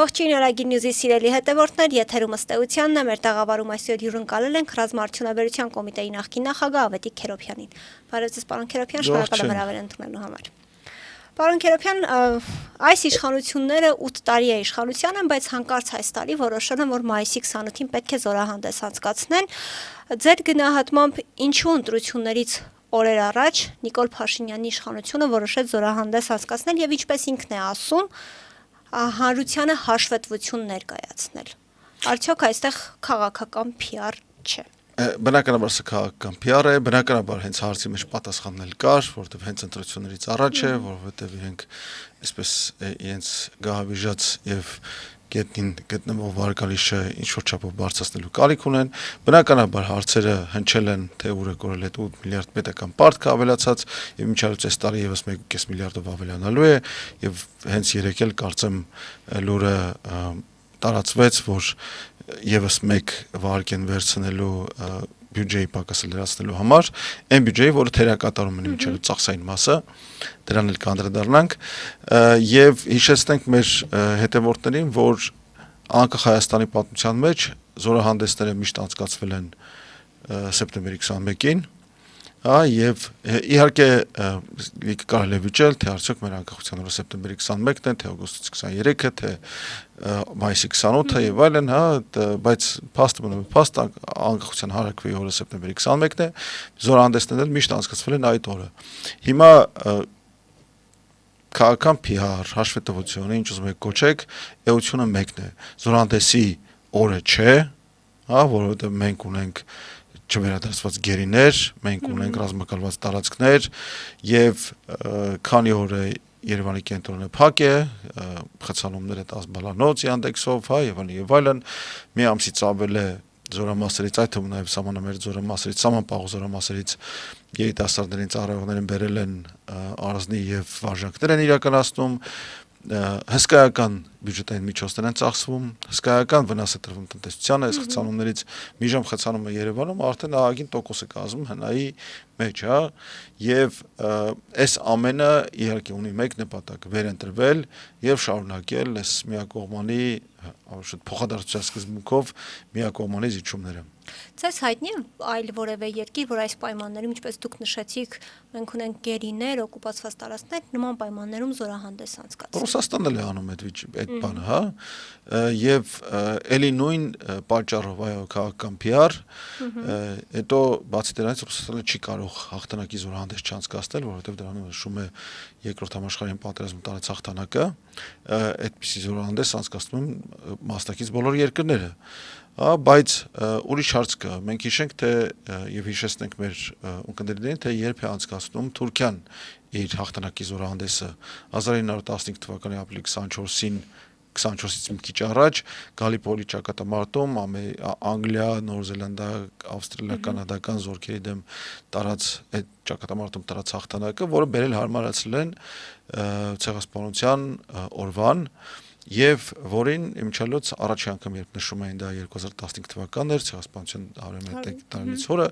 Ողջույն Արագի նյուզի սիրելի հետևորդներ, եթերում ըստեյությանն է, մեր տաղավարում այսօր հյուրընկալել ենք Ռազմաարդյունաբերության կոմիտեի նախկին նախագահ Ավետիք Քերոբյանին։ Բարև ձեզ, պարոն Քերոբյան, շնորհակալ եմ հրավեր ընդունելու համար։ Պարոն Քերոբյան, այս իշխանությունները 8 տարի է իշխանության են, բայց հանկարծ այս տարի որոշել են, որ մայիսի 28-ին պետք է զորահանդես անցկացնեն։ Ձեր գնահատմամբ ինչու ընտրություններից օրեր առաջ Նիկոլ Փաշինյանի իշխանությունը որոշեց զորահանդես անցկացնել եւ ինչպես ինքն է ասում, հանրությանը հաշվետվություն ներկայացնել։ Արդյոք այստեղ քաղաքական PR չէ։ Բնականաբար սա քաղաքական PR է, բնականաբար հենց հարցի մեջ պատասխանել կար, որովհետև հենց ընտրություններից առաջ է, որովհետև իրենք այսպես իրենց գահավիժած եւ գետնին գտնվող վարկալիշը ինչ-որ չափով բարձրացնելու կարիք ունեն։ Բնականաբար հարցերը հնչել են, թե ուր է կորել այդ 8 միլիարդ պետական պարտքը ավելացած եւ մինչև այս տարի եւս 1.5 միլիարդով ավելանալու է եւ հենց երեկ էլ կարծեմ լուրը տարածվեց, որ եւս 1 վարկ են վերցնելու բյուջեի պակասը լրացնելու համար, այն բյուջեի, որը թերակատարում են մինչև ծախսային մասը, դրան էլ կանդրադառնանք եւ հիշեցնենք մեր հետևորդներին, որ անկախ Հայաստանի պատմության մեջ զորահանդեսները միշտ անցկացվել են սեպտեմբերի 21-ին, եւ իհարկե կարելի է վիճել, թե արդյոք մեր անկախության օրը սեպտեմբերի 21-ն է, թե օգոստոսի 23-ը, թե մայիսի 28-ը եւ այլն, բայց փաստը մնում է փաստ, անկախության հարակվի օրը սեպտեմբերի 21-ն է, զորահանդեսներն միշտ անցկացվել են այդ օրը։ Հիմա քաղաքական PR, հաշվետվությունը, ինչ ուզում եք կոչեք, էությունը մեկն է։ Զորահանդեսի օրը չէ, որովհետեւ մենք ունենք չվերադարձված գերիներ, մենք ունենք ռազմակալված տարածքներ եւ քանի օր է Երևանի կենտրոնը փակ է, խցանումները 10 բալանոց Yandex-ով, եւ այլն, մի ամսից ավել է զորամասերից, այդ թվում նաեւ սահմանամերձ զորամասերից, սահմանապահող զորամասերից երիտասարդներին ծառայողներին բերել են առանձնի եւ վարժանքներ են իրականացնում, հսկայական բյուջետային միջոցներ են ծախսվում, հսկայական վնաս է տրվում տնտեսությանը, այս խցանումներից մի ժամ խցանումը Երևանում արդեն ահագին տոկոս է կազմում հնայի մեջ, եւ այս ամենը իհարկե ունի մեկ նպատակ՝ վերընտրվել եւ շարունակել այս միակողմանի փոխադարձության սկզբունքով միակողմանի զիջումները։ Ձեզ հայտնի է այլ որևէ երկիր, որ այս պայմաններում, ինչպես դուք նշեցիք, մենք ունենք գերիներ, օկուպացված տարածքներ, նման պայմաններում զորահանդես անցկացնել։ Ռուսաստանն էլ է անում այդ բանը, եւ էլի նույն պատճառով, այո, քաղաքական PR, հետո բացի դրանից Ռուսաստանը չի կարող հաղթանակի զորահանդես չանցկացնել, որովհետեւ դրանով նշում է երկրորդ համաշխարհային պատերազմում տարած հաղթանակը, այդպիսի զորահանդես անցկացնում են մասնակից բոլոր երկրները։ Բայց ուրիշ հարց կա, մենք հիշենք, թե եւ հիշեցնենք մեր ունկնդիրներին, թե երբ է անցկացնում Թուրքիան իր հաղթանակի զորահանդեսը 1915 թվականի ապրիլի 24-ին 24-ից մի քիչ առաջ Գալիպոլի ճակատամարտում Անգլիա, Նոր Զելանդիա, Ավստրալիա, կանադական զորքերի դեմ տարած այդ ճակատամարտում տարած հաղթանակը, որը բերել հարմարացրել են ցեղասպանության օրվան եւ որին իմչալոց առաջի անգամ երբ նշում էին դա 2015 թվականն էր ցեղասպանության 101 տարելից օրը,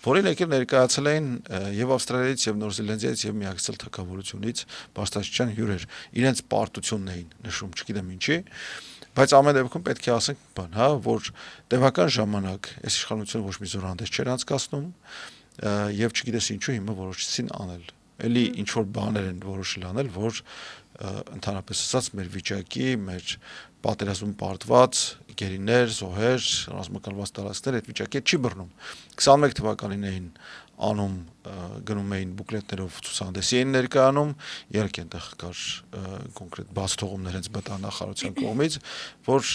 որին եկել ներկայացել էին եւ Ավստրալիայից եւ Նոր Զելանդիայից եւ միացյալ թագավորությունից բարձրաստիճան հյուրեր, իրենց պարտությունն էին նշում, չգիտեմ ինչի, բայց ամեն դեպքում պետք է ասենք բան, որ տևական ժամանակ այս իշխանությունը ոչ մի զորահանդես չէր անցկացնում եւ չգիտես ինչու հիմա որոշեցին անել։ Էլի ինչ որ բաներ են որոշել անել, որ ընդհանրապես ասած մեր վիճակի, մեր պատերազմում պարտված գերիներ, զոհեր, ռազմակալված տարածքներ այդ վիճակի չի բռնում։ 21 թվականին էին անում գնում էին բուկլետներով ցուցահանդեսի էին ներկայանում, իհարկե այնտեղ կար կոնկրետ բաց թողումներ հենց ԲՏԱ նախարարության կողմից, որ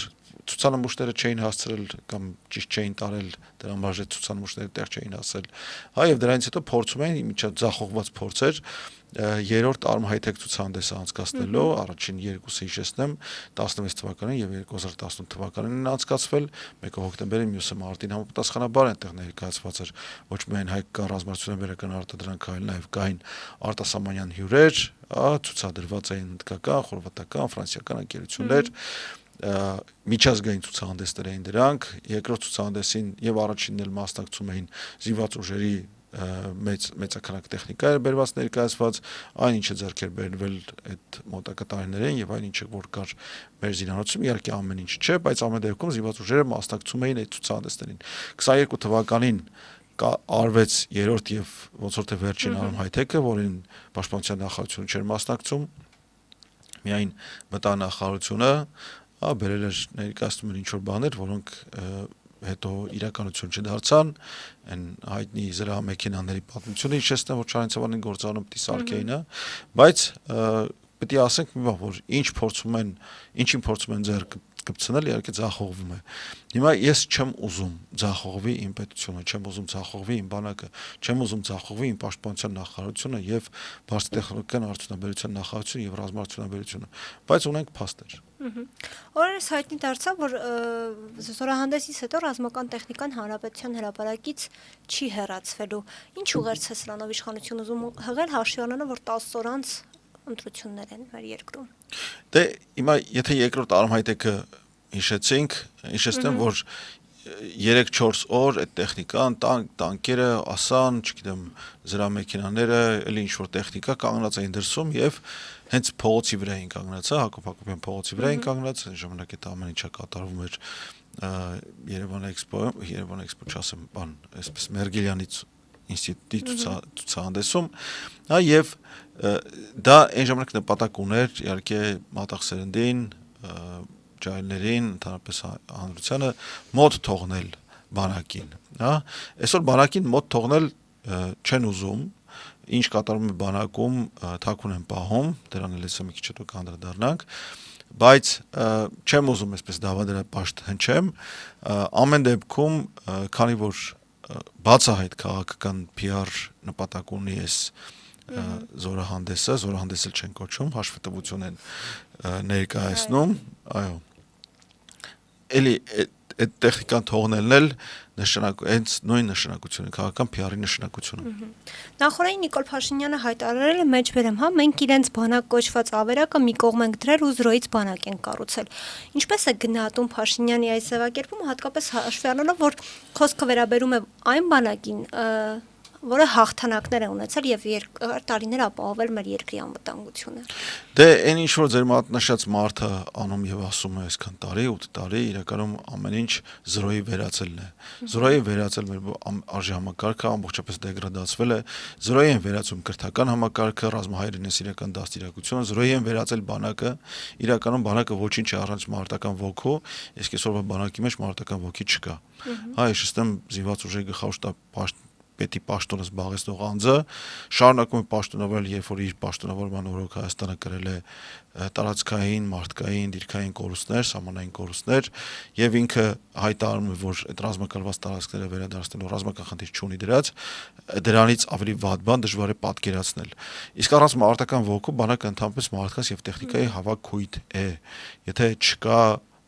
ցուցանմուշները չէին հասցրել կամ ճիշտ չէին տարել, դրան բաժետ ցուցանմուշները տեղ չէին հասել։ Եվ դրանից հետո փորձում էին միջա ձախողված փորձեր երրորդ արմհայթեք ցուցահանդեսը անցկացնելու, առաջին երկուսը հիշեցնեմ 16 թվականին եւ 2018 թվականին անցկացվել, մեկը հոկտեմբերին, մյուսը մարտին համապատասխանաբար այնտեղ ներկայացված էր ոչ միայն հայկական ռազմարտությունների արտադրանք, այլ նաեւ կային արտասահմանյան հյուրեր, ցուցադրված էին հնդկական, խորվաթական, ֆրանսիական ընկերություններ, միջազգային ցուցահանդեսներ էին դրանք, երկրորդ ցուցահանդեսին եւ առաջինն էլ մասնակցում էին զինված ուժերի մեծականակ տեխնիկա էր բերված ներկայացված, այն ինչը ձեռք էր բերվել այդ մոտակա տարիներին եւ այն ինչը որ կար մեր զինանոցում, իհարկե ամեն ինչ չէ, բայց ամեն դեպքում զինված ուժերը մասնակցում էին այդ ցուցահանդեսներին։ 22 թվականին արվեց երրորդ եւ ոնց որ թե վերջին արմհայթեքը, որին պաշտպանության նախարարությունը չէր մասնակցում, միայն մտանախարարությունը բերել էր ներկայացնում ինչ որ բաներ, որոնք հետո իրականություն չդարձան, այն հայտնի զրահամեքենաների պատմությունը հիշեցնեմ, որ Չարենցավանին գործանում պիտի սարքեին, բայց պետք է ասենք մի բան, որ ինչին փորձում են ձեռք կպցնել, իհարկե ձախողվում է։ Հիմա ես չեմ ուզում ձախողվի իմ պետությունը, չեմ ուզում ձախողվի իմ բանակը, չեմ ուզում ձախողվի իմ պաշտպանության նախարարությունը եւ բարձր տեխնոլոգիական արդյունաբերության նախարարությունը եւ ռազմարտունաբերությունը, բայց ունենք փաստեր։ Օրերս հայտնի դարձավ, որ զորահանդեսից հետո ռազմական տեխնիկան հանրապետության հրապարակից չի հեռացվելու։ Ինչ ուղերձ է սրանով իշխանությունը ուզում հղել, հաշվի առնելով, որ 10 օր անց ընտրություններ են մեր երկրում։ Դե հիմա եթե երկրորդ արմհայթեքը հիշեցնեմ, որ 3-4 օր այդ տեխնիկան, տանկերը, ասան, չգիտեմ, զրահամեքենաները, էլի ինչ որ տեխնիկա կանգնած էին դրսում եւ հենց փողոցի վրա էին կանգնած, Հակոբ Հակոբյան փողոցի վրա էին կանգնած, այն ժամանակ այդ ամեն ինչը կատարվում էր Երևան Էքսպո, չասեմ, բան, այսպես Մերգելյանի ինստիտուտի ցուցահանդեսում, եւ դա այն ժամանակ նպատակ ուներ իհարկե մատաղ սերնդին, ջահելներին, ընդհանրապես հանրությանը մոտ թողնել բանակին, այսօր բանակին մոտ թողնել չեն ուզում, ինչ կատարում է բանակում, թաքուն են պահում, դրան էլ մի քիչ հետո կանդրադառնանք, բայց չեմ ուզում այսպես դավադրապաշտ հնչեմ, ամեն դեպքում, քանի որ բացահայտ քաղաքական PR նպատակ ունի այս զորահանդեսը չեն կոչում, հաշվետվություն են ներկայացնում, այո, էլի այդ տեխնիկան թողնելն էլ հենց նույն նշանակությունը, քաղաքական PR-ի նշանակությունը։ Նախորդին Նիկոլ Փաշինյանը հայտարարել է մեջբերեմ, մենք իրենց բանակ կոչված ավերակը մի կողմ ենք դրել ու զրոյից բանակ ենք կառուցել։ Ինչպես է գնահատում Փաշինյանի այս ձևակերպումը, հատկապես հաշվի առնելով, որ խոսքը վերաբերում է այն բանակին, որը հաղթանակներ է ունեցել եւ երկար տարիներ ապահովել մեր երկրի անվտանգությունը։ Դե այն ինչ որ ձեր մատնաշած մարդը անում եւ ասում է այսքան տարի, 8 տարի, իրականում ամեն ինչ զրոյի վերածելն է։ Զրոյի վերածել մեր արժի համակարգը ամբողջապես դեգրադացվել է, զրոյի են վերածում կրթական համակարգը, ռազմահայրենասիրական դաստիարակությունը, զրոյի են վերածել բանակը, իրականում բանակը ոչինչ է առանց մարտական ոգու, իսկ այսօրվա բանակի մեջ մարտական ոգի չկա։ Հիշեցնեմ զինված ուժերի գլխավոր պետի պաշտոնը զբաղեցնող անձը շարունակում է պաշտոնավորել, երբ որ իր պաշտոնավորման օրոք Հայաստանը կրել է տարածքային, մարդկային, դիրքային կորուստներ, սահմանային կորուստներ եւ ինքը հայտարարում է, որ այդ ռազմակալված տարածքները վերադարձնելու ռազմական խնդիր չունի դրանից ավելի վատ բան դժվար է պատկերացնել։ Իսկ առանց մարտական ոգու բանակը ընդհանրապես մարդկանց եւ տեխնիկայի հավաքույթ է։ Եթե չկա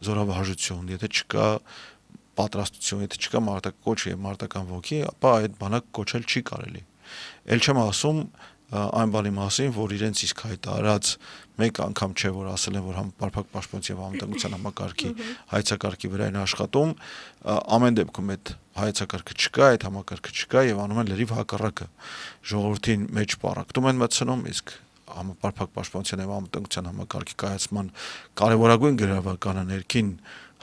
զորավարժություն, եթե չկա պատրաստություն, եթե չկա մարտակոչ եւ մարտական ոգի, ապա այդ բանակ կոչել չի կարելի։ Էլ չեմ ասում այն բանի մասին, որ իրենց իսկ հայտարարած մեկ անգամ չէ, որ ասել են, որ համապարփակ պաշտպանության եւ անվտանգության համակարգի հայեցակարգի վրա են աշխատում, ամեն դեպքում այդ հայեցակարգը չկա, այդ համակարգը չկա եւ անում են լրիվ հակառակը։ Ժողովրդին մեջ պարակտում են մտցնում, իսկ համապարփակ պաշտպանության եւ անվտանգության համակարգի կայացման կարևորագույն գրավականը ներքին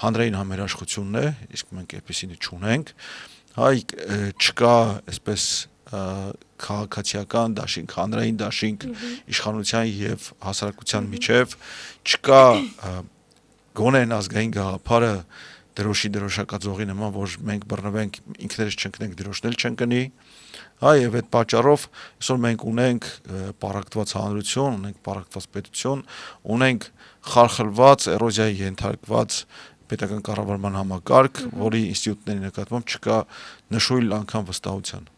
հանրային համերաշխությունն է, իսկ մենք այդպեսին չունենք, չկա այսպես քաղաքացիական դաշինք, հանրային դաշինք իշխանության եւ հասարակության միջև, չկա գոնե ազգային գաղափարը դրոշակաձողի նման, որ մենք բռնվենք, ինքներս չընկնենք, դրոշն էլ չընկնի, եւ այդ պատճառով այսօր մենք ունենք պարակտված հանրություն, ունենք պարակտված պետություն, ունենք խարխլված, էրոզիայի ենթարկված պետական կառավարման համակարգ, որի ինստիտուտների նկատմամբ չկա նշույլ անգամ վստահության։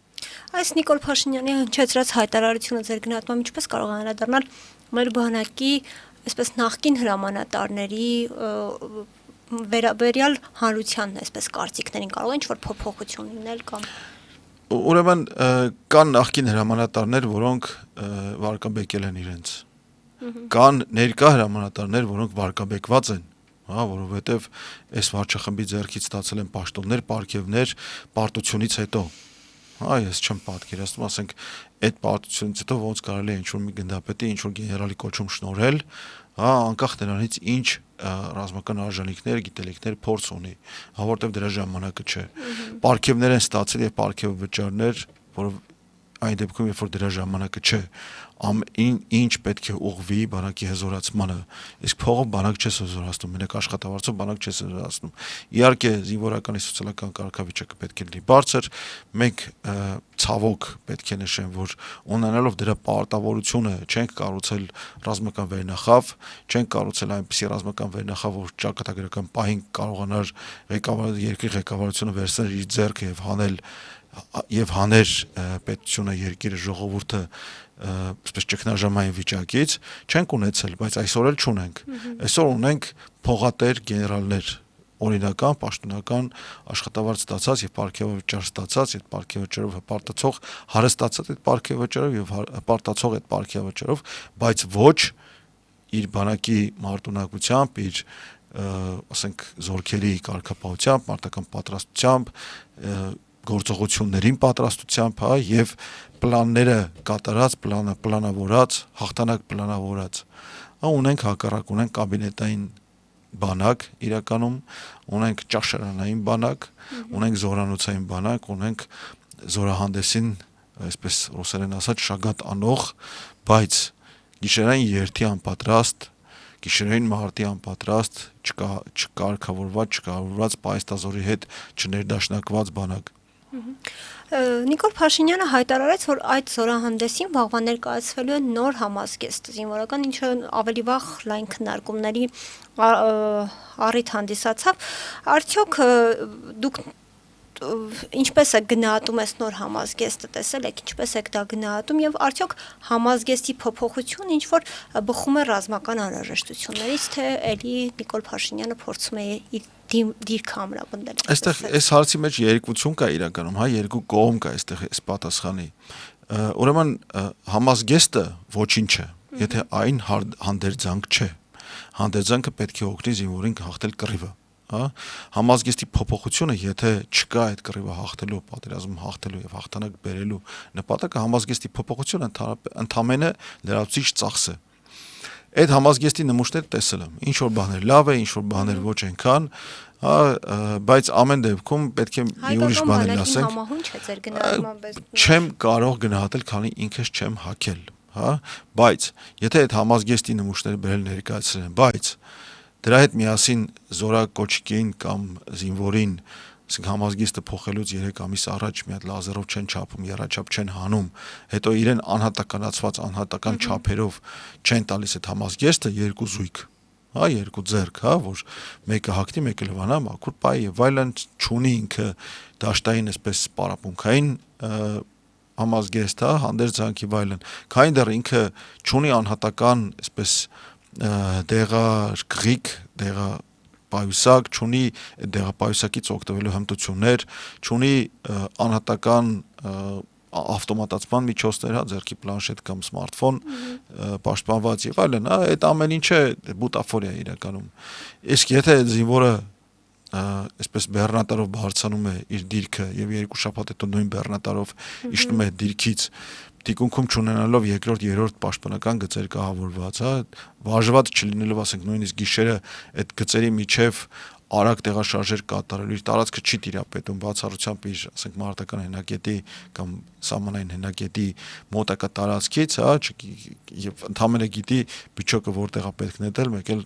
Այս Նիկոլ Փաշինյանի հնչեցրած հայտարարությունը ձեր գնահատմամբ ինչպես կարող է անդրադառնալ մեր բանակի այսպես նախկին հրամանատարների վերաբերյալ հանրությանն այսպես կարծիքներին կարող է ինչ-որ փոփոխություն լինել կամ Ուրեմն կան նախկին հրամանատարներ, որոնք վարկաբեկել են իրենց։ Կան ներկա հրամանատարներ, որոնք վարկաբեկված են, որովհետև այս վարչախմբի ձեռքից ստացել են պաշտոններ, պարգևներ պարտությունից հետո։ Ես չեմ պատկերացնում, ասենք այդ պարտությունից հետո ոնց կարելի է ինչ-որ մի գնդապետի ինչ-որ գեներալի կոչում շնորհել, անկախ նրանից ինչ ռազմական արժանինքներ, գիտելիքներ, փորձ ունի, որտեվ դրա ժամանակը չէ։ Պարգևներ են ստացել եւ պարգև վճարներ, որը այն դեպքում, երբ որ դրա ժամանակը չէ, ինչ պետք է ուղղվի բանակի հզորացմանը, իսկ փողով բանակ չես հզորացնում, մենակ աշխատավարձով բանակ չես հզորացնում։ Իհարկե, զինվորականի սոցիալական կարգավիճակը պետք է լինի բարձր, մենք ցավոք պետք է նշեմ, որ ունենալով դրա պարտավորությունը չենք կառուցել ռազմական վերնախավ, չենք կառուցել այնպիսի ռազմական վերնախավ, որ ճակատագրական պահին կարողանար երկրի ղեկավարությունը վերցնել իր ձեռքը եւ հաներ պետությունը, երկիրը, ժողովուրդը այսպես ճգնաժամային վիճակից, չենք ունեցել, բայց այսօր էլ չունենք։ Այսօր ունենք փողատեր գեներալներ, օրինական, պաշտոնական աշխատավարձ ստացած եւ պարգևավճար ստացած, այդ պարգևավճարով հպարտացող, հարստացած այդ պարգևավճարով եւ հպարտացող այդ պարգևավճարով, բայց ոչ իր բանակի մարտունակությամբ, իր ասենք զորքերի կարգապահությամբ, մարտական պատրաստությամբ, գործողություններին պատրաստությամբ, եւ պլանները կատարած, պլանավորած, հաղթանակ պլանավորած։ Ունենք հակառակ, ունենք կաբինետային բանակ իրականում, ունենք ճաշարանային բանակ, ունենք զորանոցային բանակ, ունենք զորահանդեսին, այսպես ռուսերեն ասած, շագատ անող, բայց գիշերային երթի անպատրաստ, գիշերային մարտի անպատրաստ, չկարգավորված պայստազորի հետ չներդաշնակված բանակ։ Նիկոլ Փաշինյանը հայտարարեց, որ այդ զորահանդեսին վաղվա ներկայացվելու է նոր համազգեստ զինվորական, ինչը ավելի վաղ լայն քննարկումների առիթ հանդիսացավ։ Արդյոք դուք ինչպես է գնահատում այս նոր համազգեստը, տեսել եք, ինչպես եք դա գնահատում եւ արդյոք համազգեստի փոփոխությունը ինչ որ բխում է ռազմական անհրաժեշտություններից, թե էլի Նիկոլ Փաշինյանը փորձում է իր դիրքը ամրապնդել։ Այստեղ այս հարցի մեջ երկություն կա իրականում, երկու կողմ կա այստեղ այս պատասխանի։ Ուրեմն համազգեստը ոչինչ է, եթե այն հանդերձանք չէ։ Հանդերձանքը պետք է օգնի զինվորին հաղթել կռիվը։ Համազգեստի փոփոխությունը, եթե չկա այդ կռիվը հաղթելու, պատերազմը հաղթելու եւ հաղթանակ բերելու նպատակը, համազգեստի փոփոխությունը ընդամենը լրացուցիչ ծախս է։ Այդ համազգեստի նմուշները տեսել եմ, ինչ որ բաներ լավ է, ինչ որ բաներ ոչ այնքան, բայց ամեն դեպքում պետք է մի ուրիշ բաներ ասենք։ Չեմ կարող գնահատել, քանի ինքս չեմ հագել, բայց եթե այդ համազգեստի նմուշները բերել ներկայացրել են, բայց դրա հետ միասին զորակոչիկին կամ զինվորին, ասենք համազգեստը փոխելուց 3 ամիս առաջ մի հատ լազերով չեն չափում, եռաչափ չեն հանում, հետո իրեն անհատականացված անհատական չափերով չեն տալիս այդ համազգեստը, երկու զույգ, երկու ձեռք, որ մեկը հագնի, մեկը լվանա, մաքուր պայ եւ այլն, չունի ինքը դաշտային այսպես պարապմունքային համազգեստ, հանդերձանքի վայլն, քանի դեռ ինքը չունի անհատական այսպես դեղագրիկ, դեղապայուսակ, չունի դեղապայուսակից օգտվելու հմտություններ, չունի անհատական ավտոմատացման միջոցներ, ձեռքի պլանշետ կամ սմարթֆոն պաշտպանված եւ այլն, այդ ամեն ինչը բուտաֆորիա իրականում։ Իսկ եթե զինվորը այսպես բեռնատարով բարձանում է իր դիրքը եւ 2 շաբաթ հետո նույն բեռնատարով իջնում է դիրքից, դիկունքում չունենալով երկրորդ, երրորդ պաշտպանական գծեր կահավորված, վարժված չլինելով, ասենք նույնիսկ գիշերը այդ գծերի միջև արագ տեղաշարժեր կատարելու, իր տարածքը չի տիրապետում, բացառությամբ իր, ասենք, մարտական հենակետի կամ սահմանային հենակետի մոտակա տարածքից, եւ ընդհանրապես գիտի միջոկը որտեղ է պետք նետել, մեկ էլ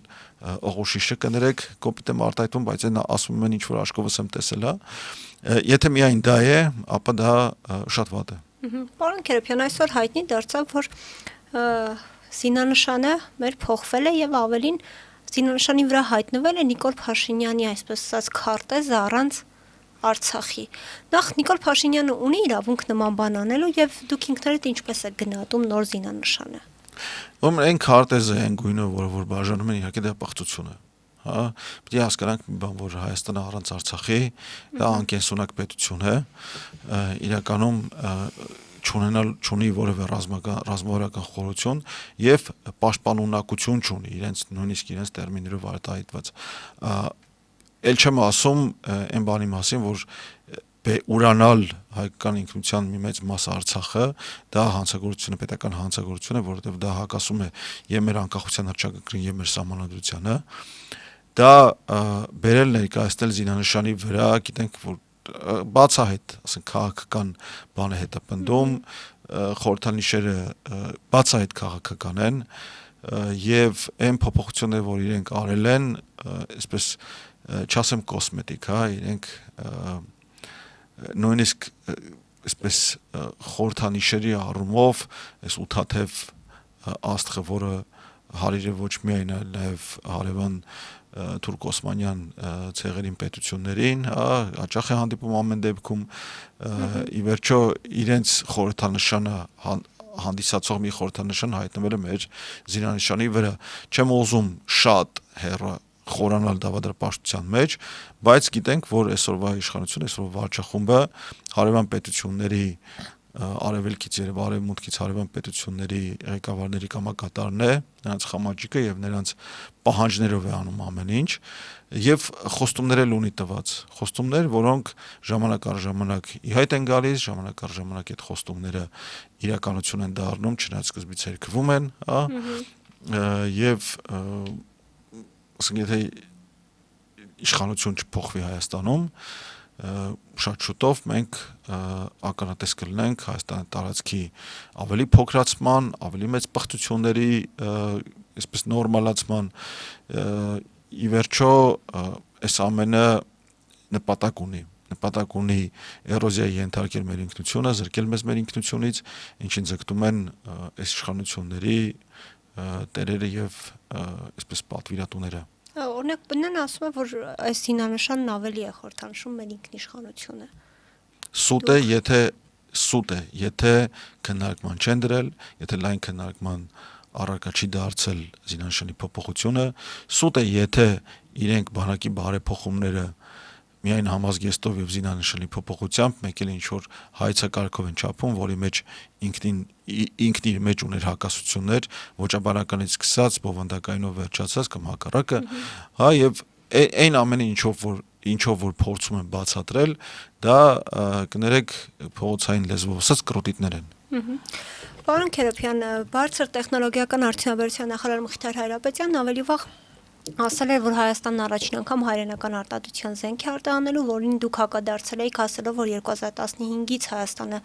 օղուշիշը կներեք, կոպիտ եմ արտահայտվում, բայց այն ասում եմ ինչ որ աշկովս եմ տեսել, եթե միայն դա է, ապա դա շատ վատ է։ Պարոն Քերոբյան, այսօր հայտնի դարձավ, որ զինանշանը մեր փոխվել է եւ ավելին զինանշանի վրա հայտնվել է Նիկոլ Փաշինյանի, այսպես ասած, քարտեզը առանց Արցախի։ Նախ Նիկոլ Փաշինյանը ունի իրավունք նման բան անելու եւ դուք ինքներդ ինչպես եք գնահատում նոր զինանշանը։ Ում այն քարտեզը, այն գույնը, որ բաժանում են, իհարկե դա պղծություն է։ Պետք է հասկանանք մի բան, որ Հայաստանը առանց Արցախի դա անկենսունակ պետություն է, իրականում չունի որևէ ռազմավարական խորություն եւ պաշտպանունակություն չունի նույնիսկ իրենց տերմիններով արտահայտված։ Էլ չեմ ասում այն բանի մասին, որ ուրանալ հայկական ինքնության մի մեծ մաս Արցախը, դա հանցագործությունը, պետական հանցագործություն է, որովհետև դա հակասում է եւ մեր անկախության հռչակագրին եւ մեր սահմանադրությանը, դա բերել ներկայացնել զինանշանի վրա, գիտենք, որ բացահայտ, ասենք քաղաքական բան է հետապնդում, խորհրդանիշերը բացահայտ քաղաքական են եւ այն փոփոխությունները, որ իրենք արել են, այսպես չասեմ կոսմետիկ, հա, իրենք նույնիսկ այսպես խորհրդանիշերի առումով այս ութաթև աստղը, որը հարիր է ոչ միայն այլ նաև հարևան Թուրք Օսմանյան ցեղերին պետություններին, հաճախ է հանդիպում ամեն դեպքում, ի վերջո իրենց խորհրդանշանը հանդիսացող մի խորհրդանշան հայտնվել է մեր զինանշանի վրա։ Չեմ ուզում շատ հեռու խորանալ դավադրապաշտության մեջ, բայց գիտենք, որ այսօրվա իշխանությունը, այսօրվա վարչախումբը հարևան պետությունների արևելքից եւ արևմուտքից հարևան պետությունների ղեկավարների կամակատարն է, նրանց խամաճիկը եւ նրանց պահանջներով է անում ամեն ինչ եւ խոստումներ էլ ունի տված, խոստումներ, որոնք ժամանակ առ ժամանակ ի հայտ են գալիս, ժամանակ առ ժամանակ այդ խոստումները իրականություն են դառնում, չնայած սկզբից երկվում են, եւ ասենք եթե իշխանություն չփոխվի Հայաստանում, շատ շուտով մենք ականատես կլինենք Հայաստանի տարածքի ավելի փոքրացման, ավելի մեծ պղծությունների, այսպես նորմալացման, ի վերջո այս ամենը նպատակ ունի էրոզիայի ենթարկել մեր ինքնությունը, զրկել մեզ մեր ինքնությունից, ինչին ձգտում են այս իշխանությունների տերերը եւ այսպես պատվիրատուները։ Օրինակ բնն ասում է, որ այս զինանշանն ավելի է խորհրդանշում մեր ինքնիշխանությունը։ Սուտ է, եթե քննարկման չեն դրել, եթե լայն քննարկման առարկա չի դարձել զինանշանի փոփոխությունը, սուտ է, եթե իրենք բանակի բարեփոխումները միայն համազգեստով եւ զինանշանի փոփոխությամբ մեկ էլ ինչ-որ հայցակարգով են չափում, որի մեջ ինքն իր մեջ ուներ հակասություններ, ոճաբանականից սկսած, բովանդակայինով վերջացած կամ հակառակը, հա, եւ այն ամենը ինչով որ փորձում են բացատրել, դա կներեք փողոցային լեզվով ասած կրոտիտներ են։ Պարոն Քերոփյան, բարձր տեխնոլոգիական արդյունաբերության նախարար Մխիթար Հայրապետյանն ավելի վաղ ասել էր, որ Հայաստանն առաջին անգամ հայրենական արտադրության զենք է արտահանելու, որին դուք հակադարձել եք, ասելով, որ 2015-ից Հայաստանը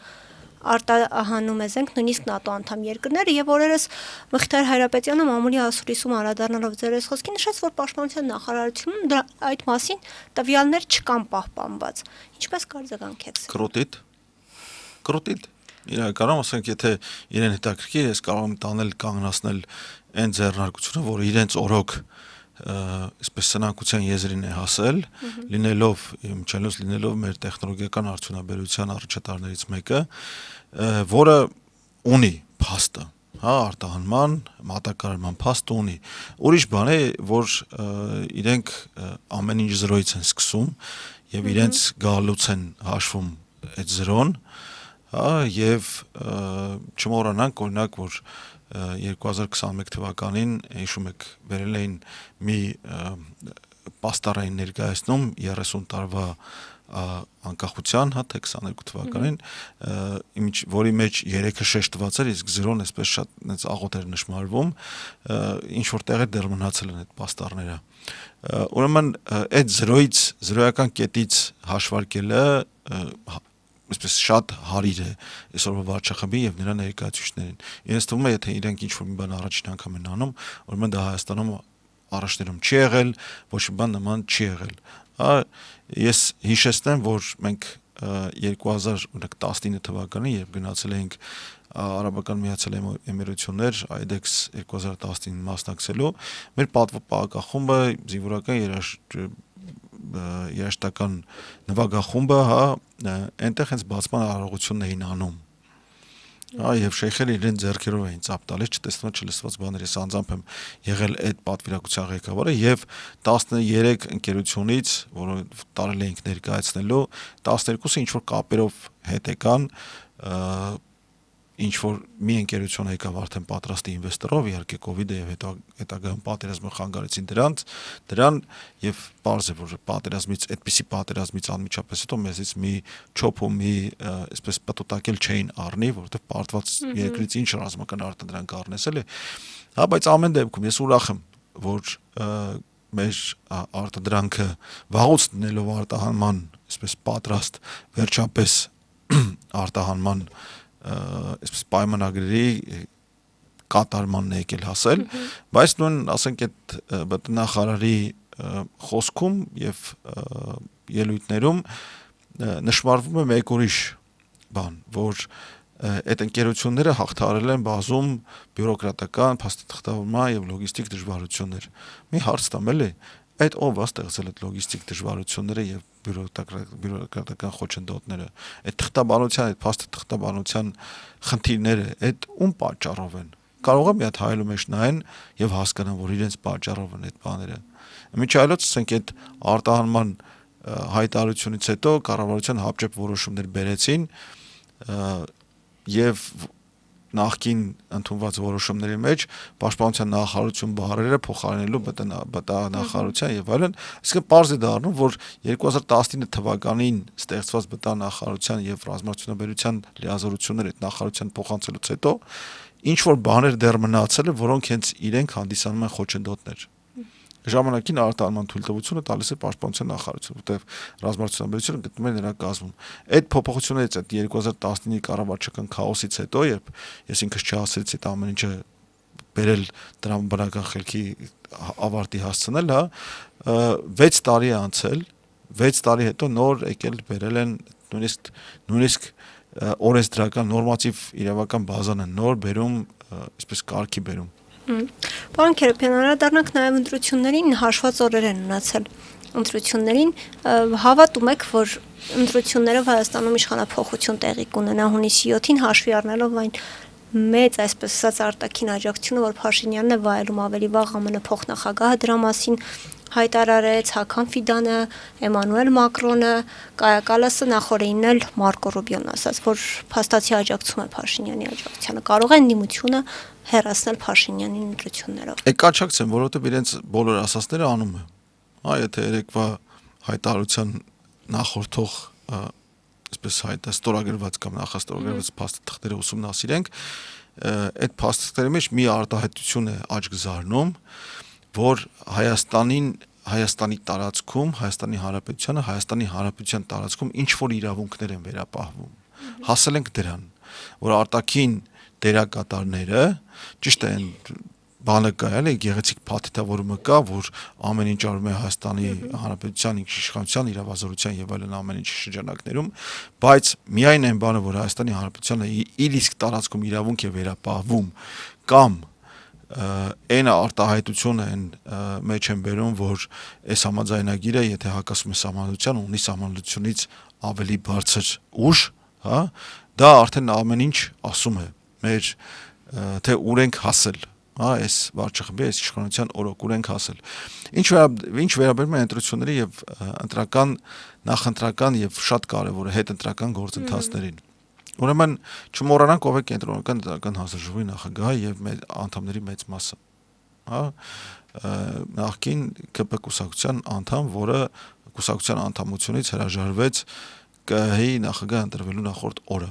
արտահանում է զենք նույնիսկ ՆԱՏՕ անդամ երկրները, եւ օրերս Մխիթար Հայրապետյանը մամուլի ասուլիսում անդրադառնալով ձեր խոսքին նշեց, որ պաշտպանության նախարարությունում այդ մասին տվյալներ չկան պահպանված։ Ինչպես կարձագանքեց։ Կրոտիտ։ Իրականում, ասենք, եթե իրեն հետաքրքիր, ես կարող եմ տանել կանգնացնել այն ձեռնարկությունը, որը իրենց օրոք այսպես սնանկության եզրին է հասել, լինելով մեր տեխնոլոգիական արդյունաբերության առաջատարներից մեկը, որը ունի փաստը, հա, արտահանման, մատակարարման փաստը ունի։ Ուրիշ բան է, որ իրենք ամեն ինչ զրոյից են սկսում եւ իրենց գալուց են հաշվում այդ զրոն, հա, եւ չմոռանանք օրինակ, որ 2021 թվականին, հիշում եք, վերել էին մի պաստառային ներկայացնում 30 տարվա անկախության, հա, թե 22 թվականին, որի մեջ 3-ը շեշտված էր, իսկ 0-ն այսպես շատ աղոտ էր նշմարվում, ինչ որ տեղեր դեռ մնացել են այդ պաստառները։ Ուրեմն այդ զրոյական կետից հաշվարկելը այսպես շատ հարիր է այսօրվա վարչախմբի եւ նրա ներկայացուցիչներին։ Ինձ թվում է, եթե իրենք ինչ-որ մի բան առաջին անգամ են անում, ուրեմն դա Հայաստանում առաջներում չի եղել, ոչ մի բան նման չի եղել։ Ես հիշեցնեմ, որ մենք 2019 թվականին, երբ գնացել էինք Արաբական Միացյալ Էմիրություններ IDEX 2019 մասնակցելու, մեր պատվապահակախումբը, զինվորական երաշտական նվագախումբը, հա, այնտեղ հենց բացման արարողությունն էին անում։ Հա, եւ շեյխերը իրեն ձեռքերով էին ծափ տալիս, չտեսնված չլսված բաներ։ Ես անձամբ եմ եղել այդ պատվիրակության ղեկավարը եւ 13 ընկերությունից, որը տարել էինք ներկայացնելու, 12-ը ինչ որ կապերով հետ եկան, ինչ որ մի ընկերություն եկավ արդեն պատրաստի ինվեստորով, իհարկե կոവിഡ്ը եւ հետագայում պատերազմը խանգարեցին դրան եւ բարձ է որ պատերազմից այդպիսի պատերազմից անմիջապես հետո մեզից մի չոփ ու մի այսպես պատոտակել չէին առնի, որովհետեւ պարտված երկրից ինչ ռազմական արտադրանք առնես էլի, հա բայց ամեն դեպքում ես ուրախ եմ որ մեր արտադրանքը վաղուց դնելով արտահանման, այսպես պատրաստ վերջապես արտահանման այսպես պայմանագրերի կատարմանն է եկել հասել, բայց նույն ասենք այդ բտնախարարի խոսքում եւ ելույթներում նշмарվում է մեկ ուրիշ բան, որ այդ ընկերությունները հաղթահարել են բազում բյուրոկրատական, փաստաթղթավորման եւ լոգիստիկ դժվարություններ։ Մի հարց տամ էլի, այդ ով է ստեղծել այդ լոգիստիկ դժվարությունները եւ բյուրոկրատական խոչընդոտները, այդ թղթաբանության, այդ փաստաթղթաբանության խնդիրները, այդ ում պատճառով են։ Կարող է մի հատ հայելու մեջ նայեն եւ հասկանան, որ իրենց պատճառով են այդ բաները։ Միջայլոց ասենք այդ արտահանման հայտարարությունից հետո կառավարության հապճեպ որոշումներ բերեցին եւ նախքին ընդունված որոշումների մեջ պաշտպանության նախարարություն բառերը փոխարինելու բտանախարարության եւ այլն, այսինքն պարզ է դառնում, որ 2019 թվականին ստեղծված բտանախարարության եւ ռազմարտությունաբերության լիազորությունները այդ նախարարության փոխանցելուց հետո ինչ որ բաներ դեռ մնացել են, որոնք հենց իրենք հանդիսանում են խոչընդոտներ։ Ժամանակին արտահանման թույլտվությունը տալիս է պաշտպանության նախարարությունը, որտեղ ռազմարտությունաբերությունը գտնում է նրա կազմում։ Այդ փոփոխություններից այդ 2019-ի կառավարչական քաոսից հետո, երբ ես ինքս չհասցրեցի այդ ամեն ինչը բերել տրամաբանական խելքի ավարտի հասցնել, հա, 6 տարի է անցել, 6 տարի հետո նոր եկել բերել են նույնիսկ օրենսդրական նորմատիվ իրավական բազան են նոր բերում, այսպես կարգի բերում։ Պարոն Քերոբյան, անդրադառնանք նաև ընտրություններին, հաշված օրեր են մնացել ընտրություններին, հավատում եք, որ ընտրությունները Հայաստանում իշխանափոխություն տեղի կունենա հունիսի 7-ին, հաշվի առնելով այն մեծ, այսպես ասած, արտաքին աջակցությունը, որ Փաշինյանն է վայելում ավելի վաղ ԱՄՆ փոխնախագահը դրա մասին հայտարարեց, Հական Ֆիդանը, Էմանուել Մակրոնը, Կայա Կալասը, նախորդին էլ Մարկո Ռուբիոն ասաց, որ փաստացի աջակցում է Փաշինյանի աջակցությանը, կարող է ընդդիմությունը հեռացնել Փաշինյանին ընտրություններով։ Կաչակցեն, որովհետև իրենց բոլոր ասածները անում է։ Հա, եթե երեկվա հայտարարության նախորդող այսպես ստորագրված կամ նախաստորագրված փաստաթղթերը ուսումնասիրենք, այդ փաստաթղթերի մեջ մի արտահայտություն է աչք զարնում, որ Հայաստանի տարածքում, Հայաստանի Հանրապետության տարածքում ինչ որ իրավունքներ են վերապահվում։ Հասել ենք դրան, որ արտաքին դերակատարները ճիշտ է բանը կա, էլի գեղեցիկ փաթեթավորումը կա, որ ամեն ինչ արվում է Հայաստանի Հանրապետության իշխանության, իրավազորության եւ այլն ամեն ինչ շրջանակներում, բայց միայն այն բանը, որ Հայաստանի Հանրապետությունը իր իսկ տարածքում իրավունք է վերապահվում, կամ այն արտահայտությունը այն մեջ են բերում, որ այս համաձայնագիրը, եթե հակասում է սահմանադրության, ունի սահմանադրությունից ավելի բարձր ուժ, հա, դա արդեն ամեն ինչ ասում է մեր թե ուր ենք հասել, հա, այս վարչախմբի, այս իշխանության օրոք ուր ենք հասել։ Ինչ վերաբերում է ընտրությունների եւ նախընտրական եւ շատ կարեւոր է հետընտրական գործընթացներին։ Ուրեմն չմոռանանք ով է կենտրոնական դատական հանձնաժողովի նախագահը եւ անդամների մեծ մասը, հա, նախկին ԿՊ կուսակցության անդամ, որը կուսակցության անդամությունից հրաժարվեց ԿՀ-ի նախագահ ընտրվելու նախորդ օրը։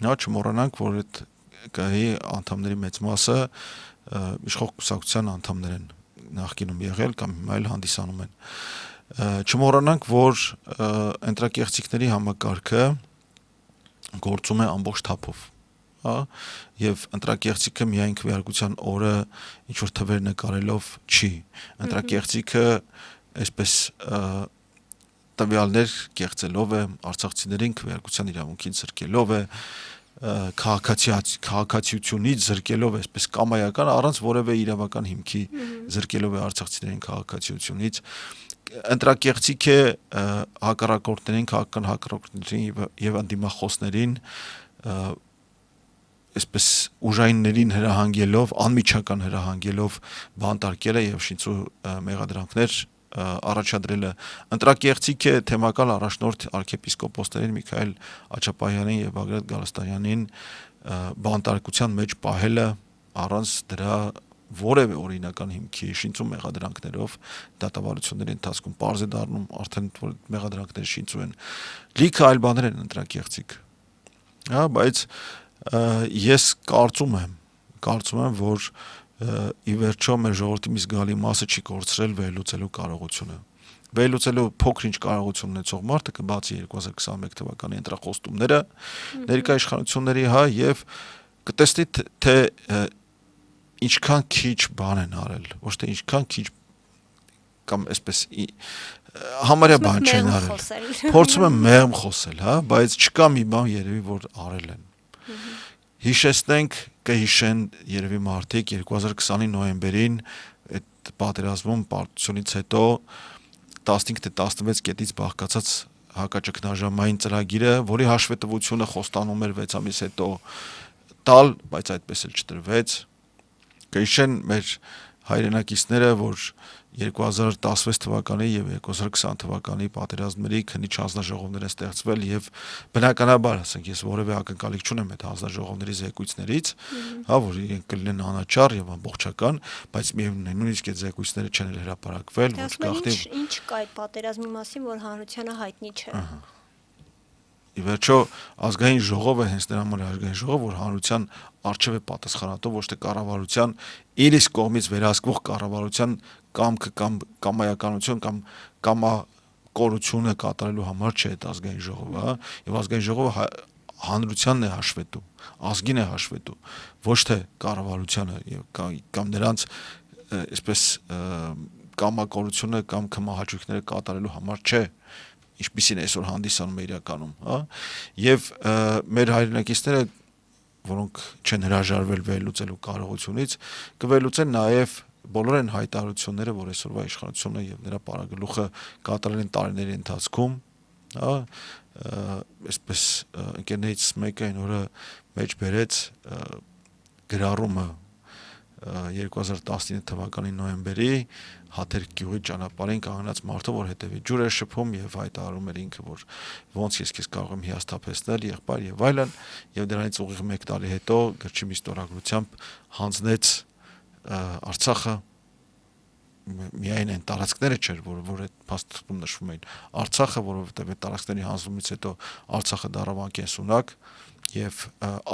Նա չմոռանանք, որ այդ ԿՀ-ի անդամների մեծ մասը իշխող կուսակցության անդամներ են նախկինում եղել կամ հիմա էլ հանդիսանում են։ Չմոռանանք, որ ընտրակեղծիքների համակարգը գործում է ամբողջ թափով, հա, եւ ընտրակեղծիքը միայն քվեարկության օրը ինչ որ թվեր նկարելով չի։ Ընտրակեղծիքը այսպես տվյալներ կեղծելով է, արցախցիներին քվեարկության իրավունքից զրկելով է, քաղաքացիությունից զրկելով այսպես կամայական առանց որևէ իրավական հիմքի զրկելով է արցախցիներին քաղաքացիությունից, ընտրակեղծիք է հակառակորդներին, քաղաքական հակառակորդներին եւ ընդդիմախոսներին այսպես ուժայիններին հրահանգելով, անմիջական հրահանգելով բանտարկելը եւ շինծու մեղադրանքներ առաջադրելը։ Ընտրակեղծիք է թեմակալ առաջնորդ arczepiskoposներին Միքայել Աչապահյանին եւ Բագրատ Գալստարյանին բանտարկության մեջ պահելը առանց դրա որևէ օրինական հիմքի շինծու մեղադրանքներով դատավարությունների ընթացքում պարզ է դառնում արդեն որ մեղադրանքները շինծու են լիքը այլ բաներ են ընտրակ եղցիկ հա բայց ես կարծում եմ որ ի վերջո մեր ժողովրդի մի զգալի մասը չի կորցրել վերլուծելու կարողությունը վերլուծելու փոքր-ինչ կարողություն ունեցող մարդը կբացի 2021 թվականի ընտրախոստումները ներկա իշխանությունների հա եւ կտեսնի թե ինչքան քիչ բան են արել ոչ թե ինչքան քիչ կամ այսպես համարյա բան չեն արել փորձում եմ մեղմ խոսել հա բայց չկա մի բան երևի որ արել են հիշեցնենք կհիշեն երևի մարդիկ 2020-ի նոյեմբերին այդ պատերազմում պարտությունից հետո 15 թե 16 կետից բաղկացած հակաճգնաժամային ծրագիրը, որի հաշվետվությունը խոստանում էր 6 ամիս հետո տալ, բայց այդպես էլ չտրվեց։ Կհիշեն մեր հայրենակիցները, որ 2016 թվականի եւ 2020 թվականի պատերազմների քննիչ հանձնաժողովներ են ստեղծվել եւ բնականաբար, ասենք ես որևէ ակնկալիք չունեմ այդ հանձնաժողովների զեկույցներից, հա, որ իրենք կլինեն անաչառ եւ ամբողջական, բայց միևնույն նույնիսկ այդ զեկույցները չեն հրապարակվել, ոչ գաղտնի ինչ կա այդ պատերազմի մասին, որ հանրությանը հայտնի չէ։ Ի վերջո ազգային ժողովը հենց նրա համար ազգային ժողով որ հանրության արժեվ է պատասխանատու ոչ թե կառավարության իր իսկ կողմից վերահսկվող կառավարության կամքը կամ կամայականություն կամ կամակորությունը կատարելու համար չէ այդ ազգային ժողովը, հա, եւ ազգային ժողովը հանրությանն է հաշվետու, ազգին է հաշվետու, ոչ թե կառավարությանը եւ կամ նրանց այսպես կամակորությունը կամ կմահաճույքները կատարելու համար չէ ինչպիսին այսօր հանդիսանում է իրականում, հա, եւ մեր հայրենակիցները, որոնք չեն հրաժարվել վերլուծելու կարողությունից, կվերլուծեն նաեւ բոլոր այն հայտարարությունները, որ այսօրվա իշխանությունը եւ նրա պարագլուխը կատարել են տարիների ընթացքում, հա, այսպես ընկերներից մեկը այն օրը մեջ բերեց գրառումը 2019 թվականի նոյեմբերի Հաթեր գյուղի ճանապարհին կանգնած մարդը, որ հետևի ջուր էր շփում եւ հայտարարում էր ինքը, որ ոնց ես քեզ կարող եմ հիասթափեցնել, եղբայր եւ այլն, եւ դրանից ուղիղ 1 տարի հետո գրչի մի ստորագրությամբ հանձնեց Արցախը միայն այն տարածքները չէր, որ այդ փաստում նշվում էին Արցախը, որովհետեւ այդ տարածքների հանձնումից հետո Արցախը դառավ անկենսունակ եւ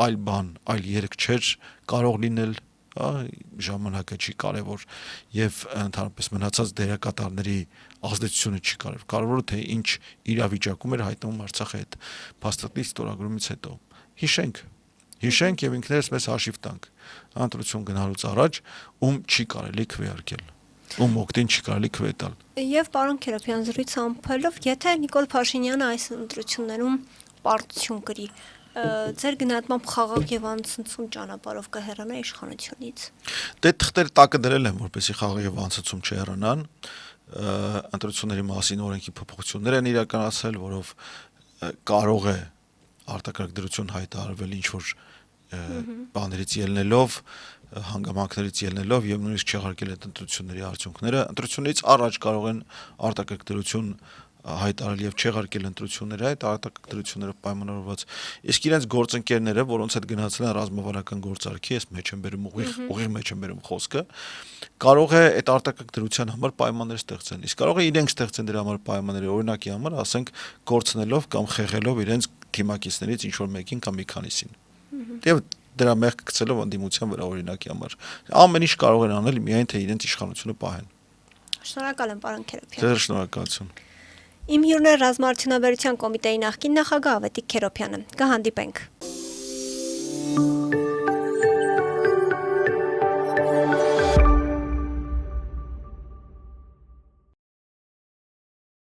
այլ բան, այլ երկ չէր կարող լինել ժամանակը չի կարևոր եւ ընդհանրապես մնացած դերակատարների ազդեցությունը չի կարևոր կարևորը թե ինչ իրավիճակում էր հայտնվում Արցախը այդ փաստաթղթի ստորագրումից հետո հիշենք եւ ինքներս մեզ հաշիվ տանք ընտրություն գնալուց առաջ ում չի կարելի քվեարկել ում օգտին չի կարելի քվե տալ եւ պարոն Քերոփյան զրույցը ամփոփելով եթե Նիկոլ Փաշինյանը այս ընտրություններում պարտություն կրի ձեր գնահատմամբ խաղաղ եւ անցնցում ճանապարհով կհեռանա իշխանությունից։ Դե թղթերը տակը դրել են, որպեսզի խաղաղ եւ անցնցում չհեռանան։ Ընտրությունների մասին օրենքի փոփոխություններ են իրականացել, որով կարող է արտակարգ դրություն հայտարարվել ինչ որ բաներից ելնելով, հանգամանքներից ելնելով եւ նույնիսկ չեղարկել այդ ընտրությունների արդյունքները։ Ընտրությունից առաջ կարող են արտակարգ դրություն հայտարարել եւ չեղարկել ընտրությունները այդ արտակարգությունները պայմանավորված իսկ իրենց գործընկերները որոնց հետ գնացել են ռազմավարական գործարքի ես մեջ եմ բերում ուղիղ մեջ եմ բերում խոսքը կարող է այդ արտակարգության համար պայմաններ ստեղծեն իսկ կարող է իրենք ստեղծեն դրա համար պայմաններ օրինակի համար ասենք կորցնելով կամ խեղելով իրենց թիմակիցներից ինչ որ մեկին կամ մի քանիսին եւ դրա մեղք գցելով անդիմության վրա օրինակի համար ամեն ինչ կարող են անել միայն թե իրենց իշխանությունը պահեն Շնորհակալ եմ պարոն Քերոփյան Ձեր շնորհակալություն Իմ հյուրն է ռազմաարդյունաբերության կոմիտեի նախկին նախագահ Ավետիք Քերոփյանը։ Կհանդիպենք։